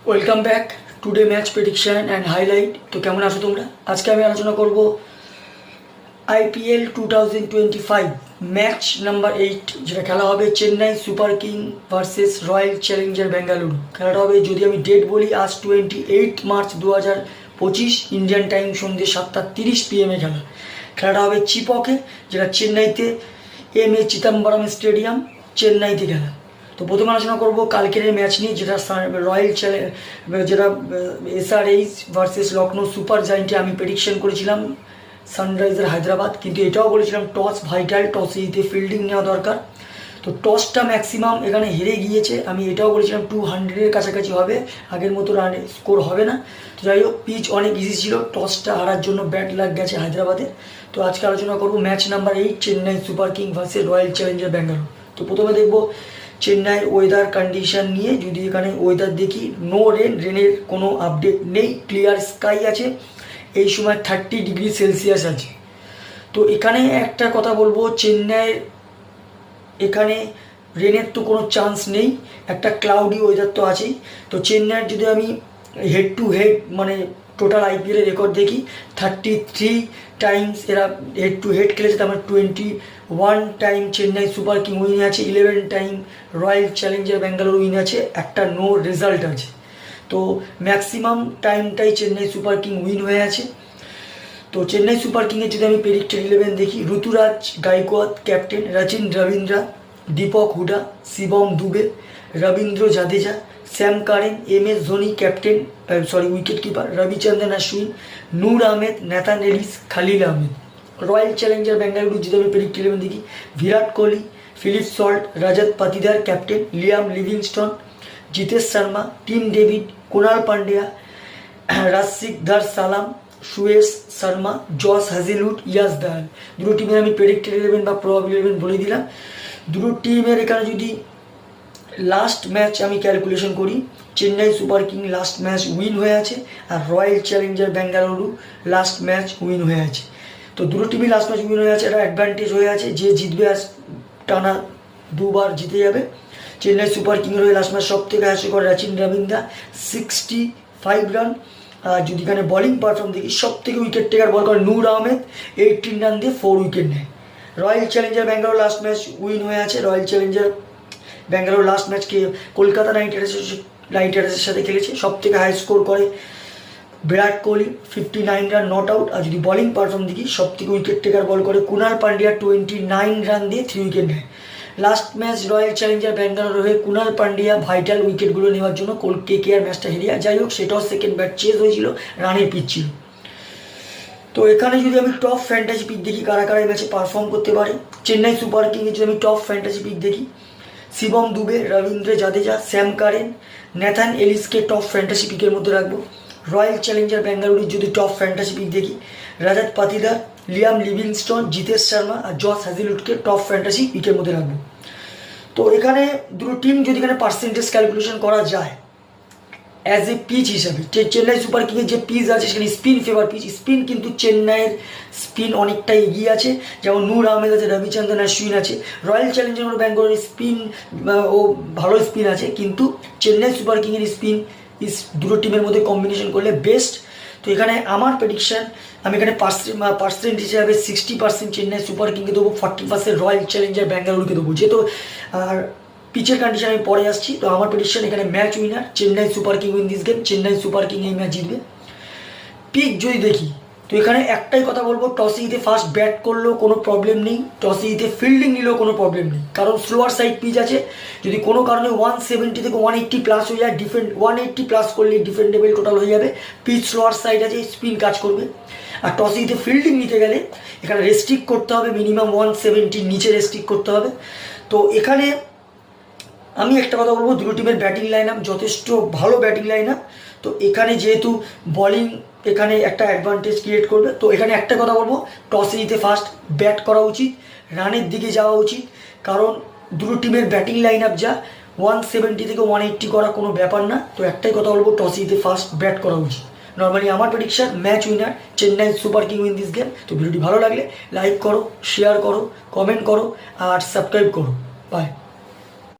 Welcome back today match prediction and highlight. তো কেমন আছো তোমরা? আজকে আমি আলোচনা করব IPL 2025 ম্যাচ নাম্বার 8, যেটা খেলা হবে Chennai super king versus royal challenger Bengaluru. খেলাটা হবে, যদি আমি ডেট বলি, আজ 28 মার্চ 2025 ইন্ডিয়ান টাইম সন্ধ্যে 7:30 PM খেলাটা হবে চিপকে, যেটা চেন্নাইতে MA চিদম্বরম স্টেডিয়াম, চেন্নাইতে খেলা। তো প্রথমে আলোচনা করবো কালকের ম্যাচ নিয়ে, যেটা রয়্যাল যেটা SRH ভার্সেস লখনৌ সুপার জায়েন্টে আমি প্রেডিকশন করেছিলাম সানরাইজার হায়দ্রাবাদ, কিন্তু এটাও বলেছিলাম টস ভাইটাল, টসে জিতে ফিল্ডিং নেওয়া দরকার। তো টসটা ম্যাক্সিমাম এখানে হেরে গিয়েছে। আমি এটাও বলেছিলাম 200-এর কাছাকাছি হবে, আগের মতো রান স্কোর হবে না। তো যাই হোক, পিচ অনেক ইজি ছিল, টসটা হারার জন্য ব্যাট লাগ গেছে হায়দ্রাবাদের। তো আজকে আলোচনা করবো match number 8 Chennai super king versus royal challenger Bengaluru. তো প্রথমে দেখবো চেন্নাইয়ের ওয়েদার কন্ডিশন নিয়ে। যদি এখানে ওয়েদার দেখি, নো রেনের কোনো আপডেট নেই, ক্লিয়ার স্কাই আছে, এই সময় 30°C আছে। তো এখানে একটা কথা বলবো, চেন্নাইয়ের এখানে রেনের তো কোনো চান্স নেই, একটা ক্লাউডি ওয়েদার তো আছেই। তো চেন্নাইয়ের যদি আমি হেড টু হেড মানে টোটাল IPL-এর রেকর্ড দেখি, 33 টাইমস এরা হেড টু হেড খেলেছে, তার মানে 21 time Chennai super king win আছে, 11 time royal challenger Bengaluru win আছে, একটা নো রেজাল্ট আছে। তো ম্যাক্সিমাম টাইমটাই চেন্নাই সুপার কিং উইন হয়ে আছে। তো চেন্নাই সুপার কিংয়ের যদি আমি প্রেডিক্টেড 11 দেখি, Ruturaj Gaikwad captain, Rachin Ravindra, Deepak Hooda, Shivam Dube, Ravindra Jadeja, Sam Curran, MS Dhoni captain wicketkeeper, Ravichandran Ashwin, Noor Ahmad, Nathan Ellis, Khalil Ahmed. Royal challenger Bengaluru যদি আমি প্রেডিক্টেড 11 দেখি, Virat Kohli, Phillip Salt, Rajat Patidar captain, Liam Livingstone, Jitesh Sharma, Tim David, Krunal Pandya, রাশিদার সালাম, সুয়েশ শর্মা, জস হাজেলউড, ইয়াস দয়াল। দুটো টিমের আমি প্রেডিক্টেড 11 বা প্রবাবল 11 বলে দিলাম। দুটো টিমের এখানে যদি লাস্ট ম্যাচ আমি ক্যালকুলেশন করি, Chennai super king last match win হয়ে আছে, আর royal challenger Bengaluru last match win হয়ে আছে। তো দুটো টিমই লাস্ট ম্যাচ উইন হয়ে আছে, এটা অ্যাডভান্টেজ হয়ে আছে, যে জিতবে আজ টানা দুবার জিতে যাবে। চেন্নাই সুপার কিংয়ের হয়ে লাস্ট ম্যাচ সব থেকে হাস্যকর রচিন রবীন্দ্রা 65 রান। আর যদি এখানে বলিং পারফর্ম দেখি, সব থেকে উইকেট টেকার বল করে নূর আহমেদ, 18 রান দিয়ে 4 উইকেট নেয়। Royal challenger Bengaluru last match win হয়ে আছে। রয়্যাল চ্যালেঞ্জার বেঙ্গালুরু লাস্ট ম্যাচকে কলকাতা নাইট রাইডার্সের সাথে খেলেছে, সব থেকে হাই স্কোর করে Virat Kohli 59 run not out. আর যদি বলিং পারফর্ম দেখি, সব থেকে উইকেট টেকার বল করে কুণাল পান্ডিয়া 29 রান দিয়ে 3 উইকেট নেয়। Last match royal challenger Bengaluru হয়ে কুণাল পান্ডিয়া ভাইটাল উইকেটগুলো নেওয়ার জন্য KKR ম্যাচটা হেরিয়ে, যাই হোক সেটাও সেকেন্ড ব্যাট চেজ হয়েছিল, রানের পিচ ছিল। তো এখানে যদি আমি টপ ফ্যান্টাসি পিক দেখি, কারা কারা এই ম্যাচে পারফর্ম করতে পারে, চেন্নাই সুপার কিংয়ে যদি আমি টপ ফ্যান্টাসি পিক দেখি, Shivam Dube, Ravindra Jadeja, Sam Curran, Nathan এলিসকে টপ ফ্যান্টাসি পিকের মধ্যে রাখবো। রয়্যাল চ্যালেঞ্জার বেঙ্গালুরুর যদি টপ ফ্যান্টাসি পিক দেখি, রজত পাতিদার, লিয়াম লিভিংস্টন, জিতেশ শর্মা আর জস হাজেলউডকে টপ ফ্যান্টাসি পিকের মধ্যে রাখবো। তো এখানে দুটো টিম যদি এখানে পার্সেন্টেজ ক্যালকুলেশন করা যায় অ্যাজ এ পিচ হিসাবে, চেন্নাই সুপার কিংয়ের যে পিচ আছে সেখানে স্পিন ফেভার পিচ, স্পিন কিন্তু চেন্নাইয়ের স্পিন অনেকটা এগিয়ে আছে, যেমন নূর আহমেদ আছে, রবিচন্দ্রন অশ্বিন আছে। রয়্যাল চ্যালেঞ্জার বেঙ্গালুরুর স্পিন ও ভালো স্পিন আছে, কিন্তু চেন্নাই সুপার কিংয়ের স্পিন দুটো টিমের মধ্যে কম্বিনেশন করলে বেস্ট। তো এখানে আমার প্রেডিকশান, আমি এখানে পার্সেন্ট হিসাবে 60% চেন্নাই সুপার কিংকে দেবো, 40% রয়্যাল চ্যালেঞ্জার বেঙ্গালুরুকে দেবো। যেহেতু আর পিচের কন্ডিশন আমি পরে আসছি। তো আমার প্রেডিকশন এখানে match winner Chennai super king win this game, Chennai super king এই ম্যাচ জিতবে। পিক যদি দেখি, তো এখানে একটাই কথা বলবো, টসে জিতে ফার্স্ট ব্যাট করলেও কোনো প্রবলেম নেই, টসে জিতে ফিল্ডিং নিলেও কোনো প্রবলেম নেই, কারণ স্লোয়ার সাইড পিচ আছে। যদি কোনো কারণে 170 থেকে 180 প্লাস হয়ে যায়, 180 প্লাস করলে ডিফেন্ডেবল টোটাল হয়ে যাবে। পিচ স্লোয়ার সাইড আছে, স্পিন কাজ করবে। আর টসে জিতে ফিল্ডিং নিতে গেলে এখানে রেস্ট্রিক্ট করতে হবে, মিনিমাম 170 নিচে রেস্ট্রিক্ট করতে হবে। তো এখানে আমি একটা কথা বলবো, দুটো টিমের ব্যাটিং লাইন আপ যথেষ্ট ভালো ব্যাটিং লাইন আপ। তো এখানে যেহেতু বলিং এখানে একটা অ্যাডভান্টেজ ক্রিয়েট করবে, তো এখানে একটা কথা বলবো, টসে জিতে ফার্স্ট ব্যাট করা উচিত, রানের দিকে যাওয়া উচিত, কারণ দুটো টিমের ব্যাটিং লাইন আপ যা 170 থেকে 180 করা কোনো ব্যাপার না। তো একটাই কথা বলবো, টসে জিতে ফার্স্ট ব্যাট করা উচিত। নর্মালি আমার prediction match winner Chennai super king win this game. তো ভিডিওটি ভালো লাগলে লাইক করো, শেয়ার করো, কমেন্ট করো আর সাবস্ক্রাইব করো। বাই।